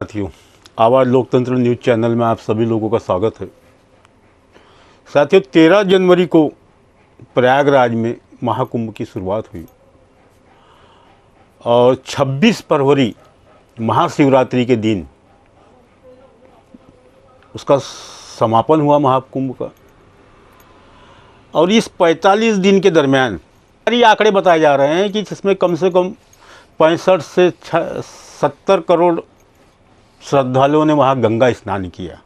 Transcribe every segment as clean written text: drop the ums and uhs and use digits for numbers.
साथियों, आवाज़ लोकतंत्र न्यूज़ चैनल में आप सभी लोगों का स्वागत है। साथियों, 13 जनवरी को प्रयागराज में महाकुंभ की शुरुआत हुई और 26 फरवरी महाशिवरात्रि के दिन उसका समापन हुआ महाकुंभ का। और इस 45 दिन के दरमियान सारी आंकड़े बताए जा रहे हैं कि जिसमें कम से कम 65 से 70 करोड़ श्रद्धालुओं ने वहाँ गंगा स्नान किया।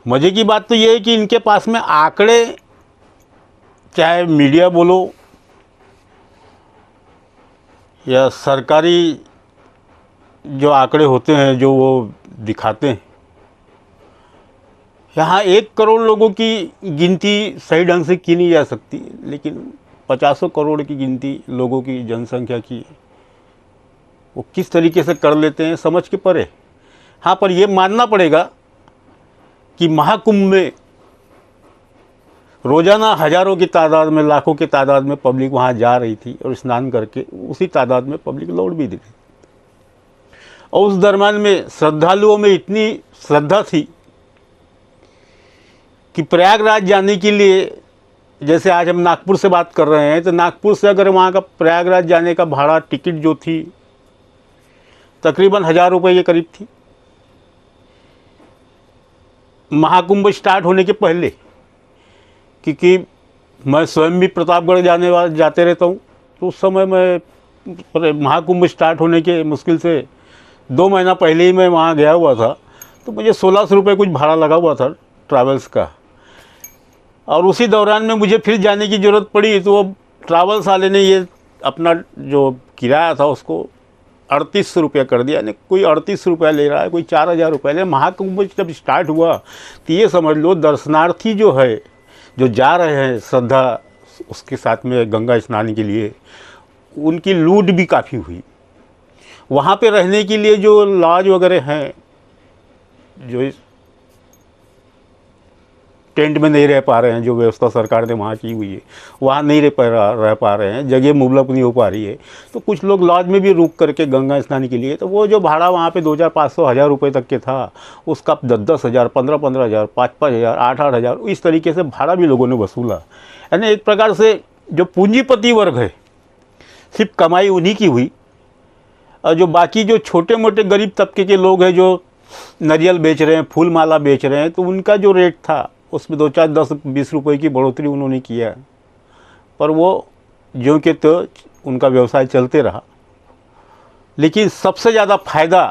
मज़े की बात तो ये है कि इनके पास में आंकड़े, चाहे मीडिया बोलो या सरकारी जो आंकड़े होते हैं जो वो दिखाते हैं, यहाँ 1 करोड़ लोगों की गिनती सही ढंग से की नहीं जा सकती, लेकिन 50 करोड़ की गिनती लोगों की जनसंख्या की वो किस तरीके से कर लेते हैं समझ के परे। हाँ, पर ये मानना पड़ेगा कि महाकुंभ में रोज़ाना हज़ारों की तादाद में, लाखों की तादाद में पब्लिक वहाँ जा रही थी और स्नान करके उसी तादाद में पब्लिक लौट भी रही थी। और उस दरम्यान में श्रद्धालुओं में इतनी श्रद्धा थी कि प्रयागराज जाने के लिए, जैसे आज हम नागपुर से बात कर रहे हैं, तो नागपुर से अगर वहाँ का प्रयागराज जाने का भाड़ा टिकट जो थी तकरीबन 1000 रुपये के करीब थी। महाकुंभ स्टार्ट होने के पहले, क्योंकि मैं स्वयं भी प्रतापगढ़ जाते रहता हूँ, तो उस समय मैं महाकुंभ स्टार्ट होने के मुश्किल से 2 महीना पहले ही मैं वहाँ गया हुआ था, तो मुझे 1600 रुपये कुछ भाड़ा लगा हुआ था ट्रैवल्स का। और उसी दौरान में मुझे फिर जाने की ज़रूरत पड़ी, तो वो ट्रैवल्स वाले ने ये अपना जो किराया था उसको 3800 रुपया कर दिया। यानी कोई 38 रुपया ले रहा है, कोई 4000 रुपये ले। महाकुंभ जब स्टार्ट हुआ तो ये समझ लो दर्शनार्थी जो है, जो जा रहे हैं श्रद्धा उसके साथ में गंगा स्नान के लिए, उनकी लूट भी काफ़ी हुई। वहाँ पे रहने के लिए जो लॉज वगैरह हैं, जो टेंट में नहीं रह पा रहे हैं, जो व्यवस्था सरकार ने वहाँ की हुई है वहाँ नहीं रह पा रहे हैं, जगह मुबलक नहीं हो पा रही है, तो कुछ लोग लॉज में भी रुक करके गंगा स्नान के लिए, तो वो जो भाड़ा वहाँ पे 2500 1000 रुपये तक के था, उसका 10 हज़ार 15 हज़ार 5 हज़ार 8 हज़ार इस तरीके से भाड़ा भी लोगों ने वसूला। यानी एक प्रकार से जो पूंजीपति वर्ग है सिर्फ कमाई उन्हीं की हुई, और जो बाकी जो छोटे मोटे गरीब तबके के लोग हैं जो नारियल बेच रहे हैं, फूल माला बेच रहे हैं, तो उनका जो रेट था उसमें 2-4 10-20 रुपये की बढ़ोतरी उन्होंने किया, पर वो ज्यों के तो उनका व्यवसाय चलते रहा। लेकिन सबसे ज़्यादा फायदा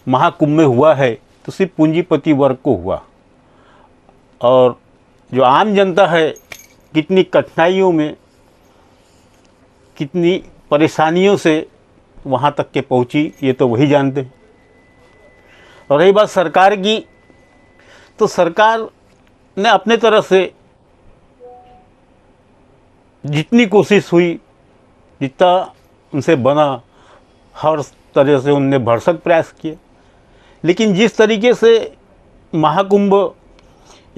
महाकुंभ में हुआ है तो सिर्फ पूंजीपति वर्ग को हुआ, और जो आम जनता है कितनी कठिनाइयों में, कितनी परेशानियों से वहाँ तक के पहुँची, ये तो वही जानते हैं। और रही बात सरकार की, तो सरकार ने अपने तरफ से जितनी कोशिश हुई, जितना उनसे बना, हर तरह से उनने भरसक प्रयास किए। लेकिन जिस तरीके से महाकुंभ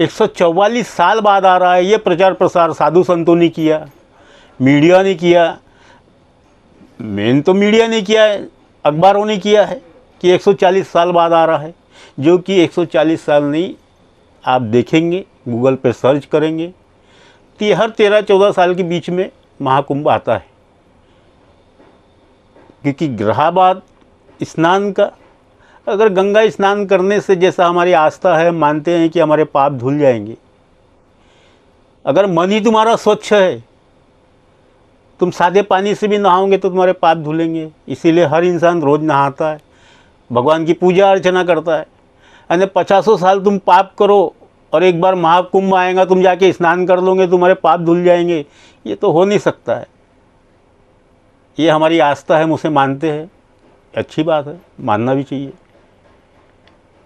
144 साल बाद आ रहा है, ये प्रचार प्रसार साधु संतों ने किया, मीडिया ने किया। मेन तो मीडिया ने किया है, अखबारों ने किया है कि 140 साल बाद आ रहा है, जो कि 140 साल नहीं, आप देखेंगे गूगल पे सर्च करेंगे तो ये हर 13-14 साल के बीच में महाकुंभ आता है। क्योंकि ग्रहाबाद स्नान का, अगर गंगा स्नान करने से, जैसा हमारी आस्था है, मानते हैं कि हमारे पाप धुल जाएंगे। अगर मन ही तुम्हारा स्वच्छ है, तुम सादे पानी से भी नहाओगे तो तुम्हारे पाप धुलेंगे। इसीलिए हर इंसान रोज़ नहाता है, भगवान की पूजा अर्चना करता है। यानी 50 साल तुम पाप करो और एक बार महाकुंभ आएगा, तुम जाके स्नान कर लोगे, तुम्हारे पाप धुल जाएंगे, ये तो हो नहीं सकता है। ये हमारी आस्था है, हम उसे मानते हैं, अच्छी बात है, मानना भी चाहिए।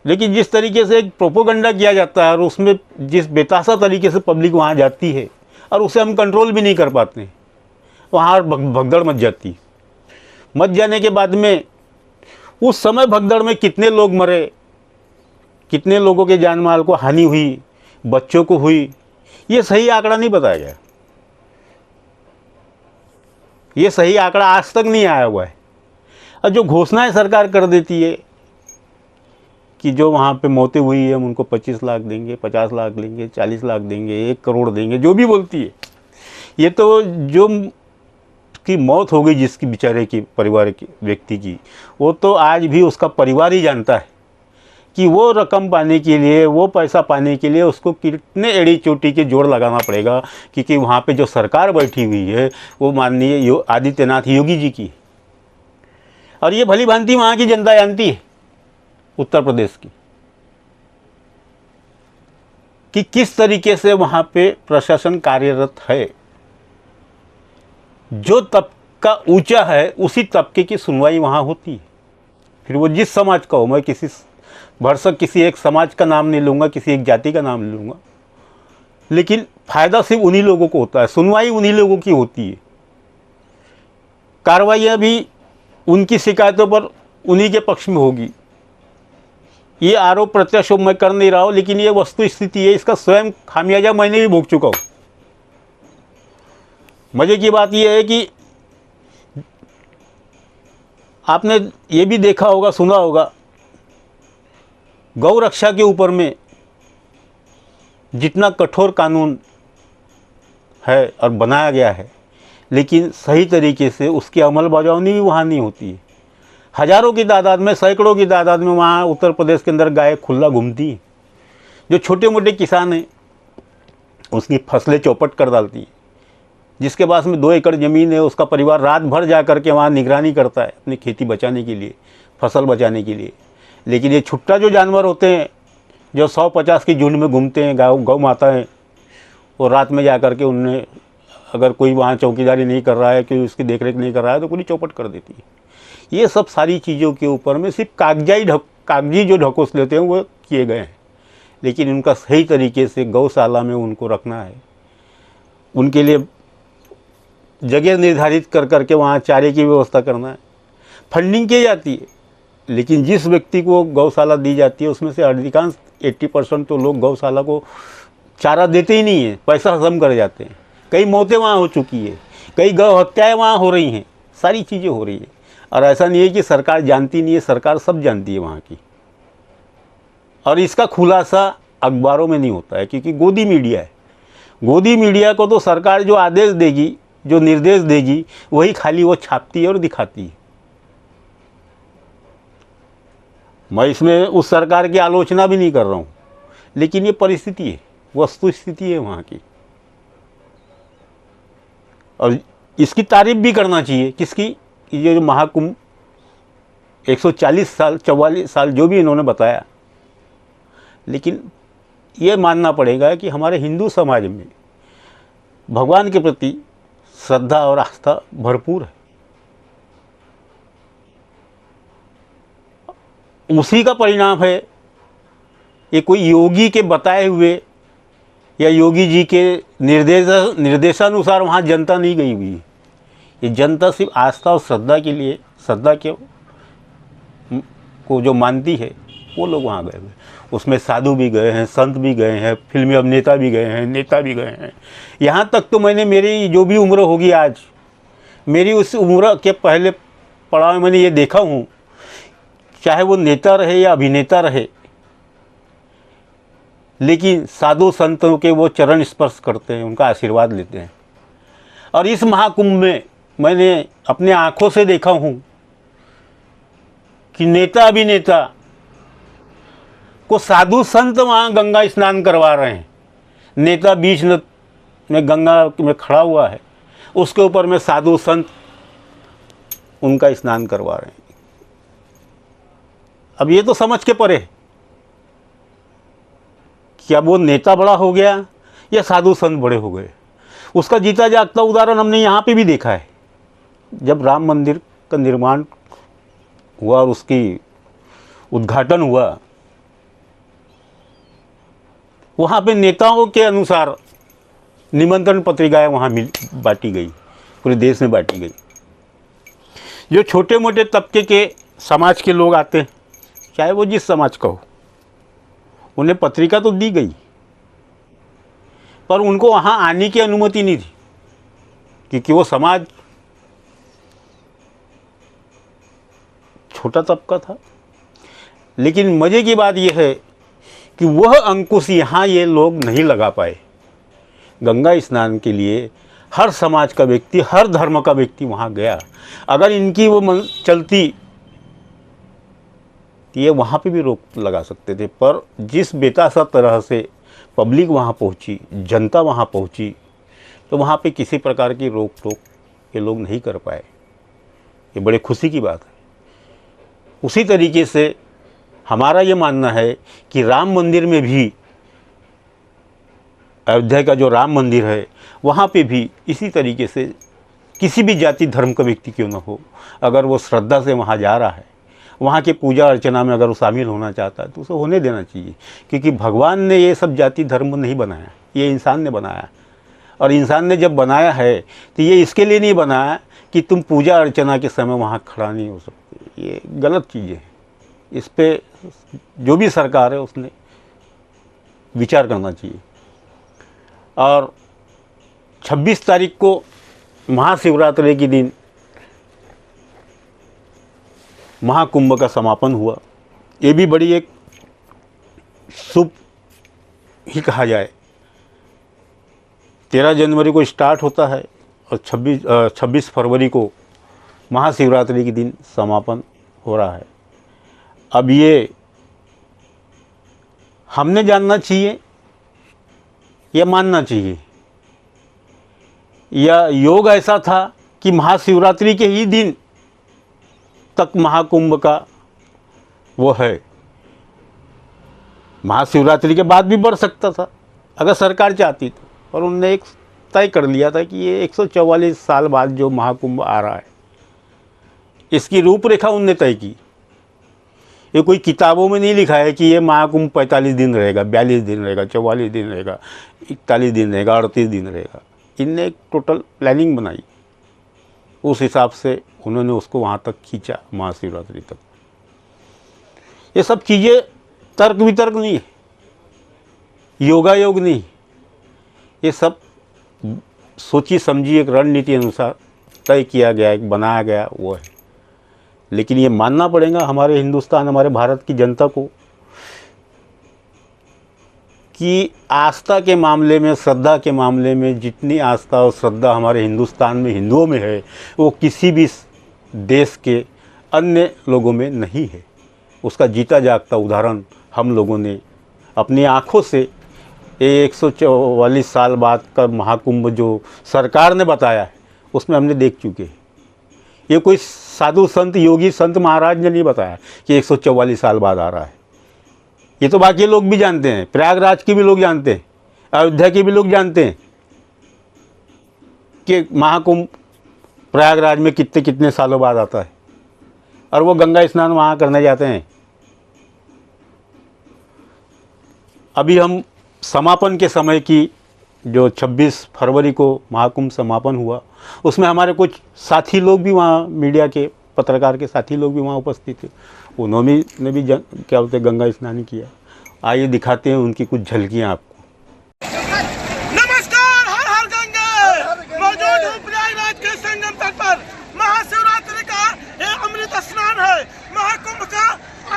लेकिन जिस तरीके से एक प्रोपोगंडा किया जाता है और उसमें जिस बेतासा तरीके से पब्लिक वहाँ जाती है और उसे हम कंट्रोल भी नहीं कर पाते, वहाँ भगदड़ मच जाती। मच जाने के बाद में उस समय भगदड़ में कितने लोग मरे, कितने लोगों के जान माल को हानि हुई, बच्चों को हुई, ये सही आंकड़ा नहीं बताया गया। ये सही आंकड़ा आज तक नहीं आया हुआ है। और जो घोषणाएं सरकार कर देती है कि जो वहाँ पे मौतें हुई है हम उनको 25 लाख देंगे, 50 लाख देंगे, 40 लाख देंगे, 1 करोड़ देंगे, जो भी बोलती है, ये तो जो की मौत हो गई जिसकी बेचारे की परिवार की व्यक्ति की, वो तो आज भी उसका परिवार ही जानता है कि वो रकम पाने के लिए, वो पैसा पाने के लिए उसको कितने एड़ी चोटी के जोड़ लगाना पड़ेगा, क्योंकि वहाँ पे जो सरकार बैठी हुई है वो माननीय आदित्यनाथ योगी जी की, और ये भली भांति वहाँ की जनता जानती है, उत्तर प्रदेश की, कि किस तरीके से वहाँ पे प्रशासन कार्यरत है। जो तबका ऊंचा है उसी तबके की सुनवाई वहाँ होती है, फिर वो जिस समाज का हो। मैं किसी भरसक किसी एक समाज का नाम नहीं लूँगा, किसी एक जाति का नाम नहीं लूँगा, लेकिन फ़ायदा सिर्फ उन्हीं लोगों को होता है, सुनवाई उन्हीं लोगों की होती है, कार्रवाइयाँ भी उनकी शिकायतों पर उन्हीं के पक्ष में होगी। ये आरोप प्रत्यारोप मैं कर नहीं रहा हूँ, लेकिन ये वस्तु स्थिति है, इसका स्वयं खामियाजा मैंने भी भोग चुका हूँ। मज़े की बात यह है कि आपने ये भी देखा होगा, सुना होगा, गौ रक्षा के ऊपर में जितना कठोर कानून है और बनाया गया है, लेकिन सही तरीके से उसकी अमलबजावनी भी वहाँ नहीं होती है। हज़ारों की तादाद में, सैकड़ों की तादाद में वहाँ उत्तर प्रदेश के अंदर गाय खुला घूमती हैं। जो छोटे मोटे किसान हैं उसकी फसलें चौपट कर डालती हैं। जिसके पास में 2 एकड़ ज़मीन है, उसका परिवार रात भर जा कर के वहाँ निगरानी करता है अपनी खेती बचाने के लिए, फसल बचाने के लिए। लेकिन ये छुट्टा जो जानवर होते हैं, जो 100-50 की झुंड में घूमते हैं, गौ माता हैं, और रात में जा कर के उनने अगर कोई वहाँ चौकीदारी नहीं कर रहा है, कोई उसकी देखरेख नहीं कर रहा है, तो पूरी चौपट कर देती है। ये सब सारी चीज़ों के ऊपर में सिर्फ कागजी जो ढकोस लेते हैं वो किए गए हैं, लेकिन उनका सही तरीके से गौशाला में उनको रखना है, उनके लिए जगह निर्धारित कर करके वहाँ चारे की व्यवस्था करना है। फंडिंग की जाती है, लेकिन जिस व्यक्ति को गौशाला दी जाती है उसमें से अधिकांश 80% तो लोग गौशाला को चारा देते ही नहीं है, पैसा हजम कर जाते हैं। कई मौतें वहाँ हो चुकी है, कई गौ हत्याएँ वहाँ हो रही हैं, सारी चीज़ें हो रही है। और ऐसा नहीं है कि सरकार जानती नहीं है, सरकार सब जानती है वहाँ की, और इसका खुलासा अखबारों में नहीं होता है, क्योंकि गोदी मीडिया है। गोदी मीडिया को तो सरकार जो आदेश देगी, जो निर्देश देगी, वही खाली वो छापती है और दिखाती है। मैं इसमें उस सरकार की आलोचना भी नहीं कर रहा हूँ, लेकिन ये परिस्थिति है, वस्तु स्थिति है वहाँ की, और इसकी तारीफ भी करना चाहिए। किसकी? ये जो महाकुंभ 140 साल 44 साल जो भी इन्होंने बताया, लेकिन ये मानना पड़ेगा कि हमारे हिंदू समाज में भगवान के प्रति श्रद्धा और आस्था भरपूर है। उसी का परिणाम है ये कोई योगी के बताए हुए या योगी जी के निर्देशानुसार वहाँ जनता नहीं गई हुई है। ये जनता सिर्फ आस्था और श्रद्धा के लिए, श्रद्धा के को जो मानती है वो लोग वहाँ गए हुए। उसमें साधु भी गए हैं, संत भी गए हैं, फिल्मी अभिनेता भी गए हैं, नेता भी गए हैं। यहाँ तक तो मैंने मेरी जो भी उम्र होगी आज, मेरी उस उम्र के पहले पड़ाव में मैंने ये देखा हूँ, चाहे वो नेता रहे या अभिनेता रहे, लेकिन साधु संतों के वो चरण स्पर्श करते हैं, उनका आशीर्वाद लेते हैं। और इस महाकुंभ में मैंने अपने आँखों से देखा हूँ कि नेता अभिनेता को साधु संत वहाँ गंगा स्नान करवा रहे हैं। नेता बीच में गंगा में खड़ा हुआ है, उसके ऊपर में साधु संत उनका स्नान करवा रहे हैं। अब ये तो समझ के परे है, क्या वो नेता बड़ा हो गया या साधु संत बड़े हो गए। उसका जीता जागता उदाहरण हमने यहाँ पे भी देखा है। जब राम मंदिर का निर्माण हुआ और उसकी उद्घाटन हुआ, वहाँ पे नेताओं के अनुसार निमंत्रण पत्रिकाएँ वहाँ बांटी गई, पूरे देश में बांटी गई। जो छोटे मोटे तबके के समाज के लोग आते हैं, चाहे वो जिस समाज का हो, उन्हें पत्रिका तो दी गई, पर उनको वहाँ आने की अनुमति नहीं थी, क्योंकि वो समाज छोटा तबका था। लेकिन मज़े की बात यह है कि वह अंकुश यहाँ ये लोग नहीं लगा पाए। गंगा स्नान के लिए हर समाज का व्यक्ति, हर धर्म का व्यक्ति वहाँ गया। अगर इनकी वो मन चलती तो ये वहाँ पे भी रोक लगा सकते थे, पर जिस बेतासा तरह से पब्लिक वहाँ पहुँची, जनता वहाँ पहुँची, तो वहाँ पे किसी प्रकार की रोक टोक ये लोग नहीं कर पाए। ये बड़े खुशी की बात है। उसी तरीके से हमारा ये मानना है कि राम मंदिर में भी, अयोध्या का जो राम मंदिर है वहाँ पे भी इसी तरीके से किसी भी जाति धर्म का व्यक्ति क्यों न हो, अगर वो श्रद्धा से वहाँ जा रहा है, वहाँ के पूजा अर्चना में अगर वो शामिल होना चाहता है तो उसे होने देना चाहिए। क्योंकि भगवान ने ये सब जाति धर्म नहीं बनाया, ये इंसान ने बनाया। और इंसान ने जब बनाया है तो ये इसके लिए नहीं बनाया कि तुम पूजा अर्चना के समय वहाँ खड़ा नहीं हो सकते। ये गलत चीज़ें हैं। इस पे जो भी सरकार है उसने विचार करना चाहिए। और 26 तारीख को महाशिवरात्रि के दिन महाकुंभ का समापन हुआ। ये भी बड़ी एक शुभ ही कहा जाए। 13 जनवरी को स्टार्ट होता है और 26 फरवरी को महाशिवरात्रि के दिन समापन हो रहा है। अब ये हमने जानना चाहिए या मानना चाहिए, या योग ऐसा था कि महाशिवरात्रि के ही दिन तक महाकुंभ का वो है, महाशिवरात्रि के बाद भी बढ़ सकता था अगर सरकार चाहती तो। और उनने एक तय कर लिया था कि ये 144 साल बाद जो महाकुंभ आ रहा है, इसकी रूपरेखा उनने तय की। ये कोई किताबों में नहीं लिखा है कि ये महाकुंभ 45 दिन रहेगा, 42 दिन रहेगा, 44 दिन रहेगा, 41 दिन रहेगा, 38 दिन रहेगा। इनने एक टोटल प्लानिंग बनाई, उस हिसाब से उन्होंने उसको वहाँ तक खींचा, महाशिवरात्रि तक। ये सब चीज़ें तर्क वितर्क नहीं है, योगायोग नहीं, ये सब सोची समझी एक रणनीति अनुसार तय किया गया, एक बनाया गया वो है। लेकिन ये मानना पड़ेगा हमारे हिंदुस्तान, हमारे भारत की जनता को कि आस्था के मामले में, श्रद्धा के मामले में जितनी आस्था और श्रद्धा हमारे हिंदुस्तान में हिंदुओं में है, वो किसी भी देश के अन्य लोगों में नहीं है। उसका जीता जागता उदाहरण हम लोगों ने अपनी आँखों से 144 साल बाद का महाकुंभ जो सरकार ने बताया है उसमें हमने देख चुके हैं। ये कोई साधु संत योगी संत महाराज ने नहीं बताया कि 144 साल बाद आ रहा है। ये तो बाकी लोग भी जानते हैं, प्रयागराज के भी लोग जानते हैं, अयोध्या के भी लोग जानते हैं कि महाकुंभ प्रयागराज में कितने कितने सालों बाद आता है, और वो गंगा स्नान वहाँ करने जाते हैं। अभी हम समापन के समय की जो 26 फरवरी को महाकुंभ समापन हुआ, उसमें हमारे कुछ साथी लोग भी वहाँ, मीडिया के पत्रकार के साथी लोग भी वहाँ उपस्थित थे। उन्होंने भी क्या बोलते गंगा स्नान किया। आइए दिखाते हैं उनकी कुछ झलकियाँ आपको। नमस्कार, हर हर गंगे। मौजूद हूँ प्रयागराज के संगम तट पर। महाशिवरात्रि का ये अमृत स्नान है, महाकुंभ का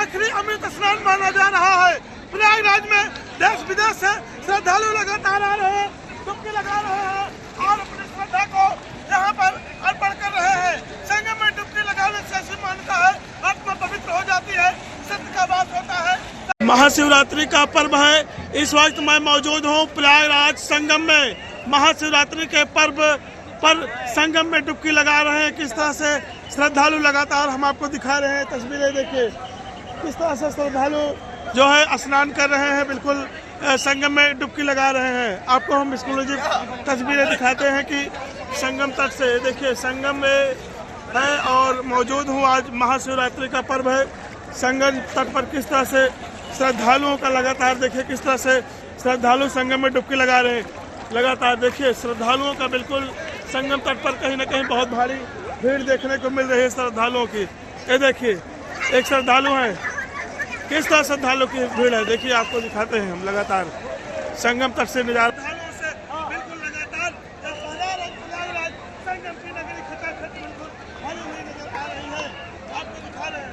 आखिरी अमृत स्नान माना जा रहा है। प्रयागराज में देश विदेश से श्रद्धालु लगातार आ रहे हैं, डुबकी लगा रहे हैं और अपनी श्रद्धा को यहाँ पर अर्पण कर रहे हैं। संगम में डुबकी लगाने से ऐसी मान्यता है आत्मा पवित्र हो जाती है, सत्य का वास होता है। महाशिवरात्रि का पर्व है। इस वक्त मैं मौजूद हूँ प्रयागराज संगम में। महाशिवरात्रि के पर्व पर संगम में डुबकी लगा रहे हैं। किस तरह से श्रद्धालु लगातार हम आपको दिखा रहे हैं, तस्वीरें देखिए किस तरह से श्रद्धालु जो है स्नान कर रहे हैं, बिल्कुल संगम में डुबकी लगा रहे हैं। आपको हम एक्सक्लूसिव तस्वीरें दिखाते हैं कि संगम तट से देखिए, संगम में है और मौजूद हूँ। आज महाशिवरात्रि का पर्व है। संगम तट पर किस तरह से श्रद्धालुओं का लगातार देखिए, किस तरह से श्रद्धालु संगम में डुबकी लगा रहे हैं। लगातार देखिए श्रद्धालुओं का बिल्कुल संगम तट पर कहीं ना कहीं बहुत भारी भीड़ देखने को मिल रही है श्रद्धालुओं की। ये देखिए एक श्रद्धालु हैं, किस तरह श्रद्धालु की भीड़ है देखिए, आपको दिखाते हैं हम लगातार संगम तट से नजारा। बिल्कुल लगातार संगम की नगरी खचाखच बिल्कुल भरी हुई नजर आ रही है। आपको दिखा रहे हैं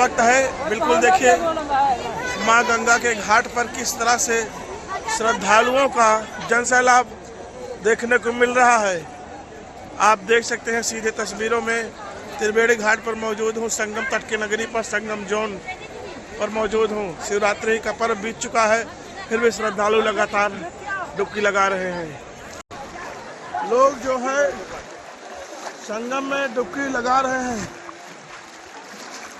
वक्त है। बिल्कुल देखिए माँ गंगा के घाट पर किस तरह से श्रद्धालुओं का जनसैलाब देखने को मिल रहा है। आप देख सकते हैं सीधे तस्वीरों में त्रिवेणी घाट पर मौजूद हूँ, संगम तट की नगरी पर, संगम जोन पर मौजूद हूँ। शिवरात्रि का पर्व बीत चुका है, फिर भी श्रद्धालु लगातार डुबकी लगा रहे हैं। लोग जो है संगम में डुबकी लगा रहे हैं।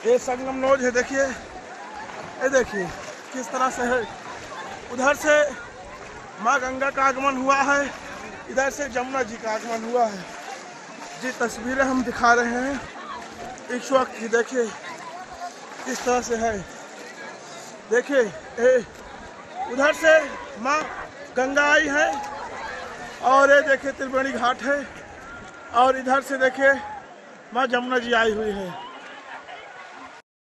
ये संगम नोज है, देखिए, ये देखिए किस तरह से है। उधर से माँ गंगा का आगमन हुआ है, इधर से जमुना जी का आगमन हुआ है। जी तस्वीरें हम दिखा रहे हैं इस वक्त की, देखिए किस तरह से है। देखिए उधर से माँ गंगा आई है और ये देखिए त्रिवेणी घाट है, और इधर से देखिए माँ जमुना जी आई हुई है।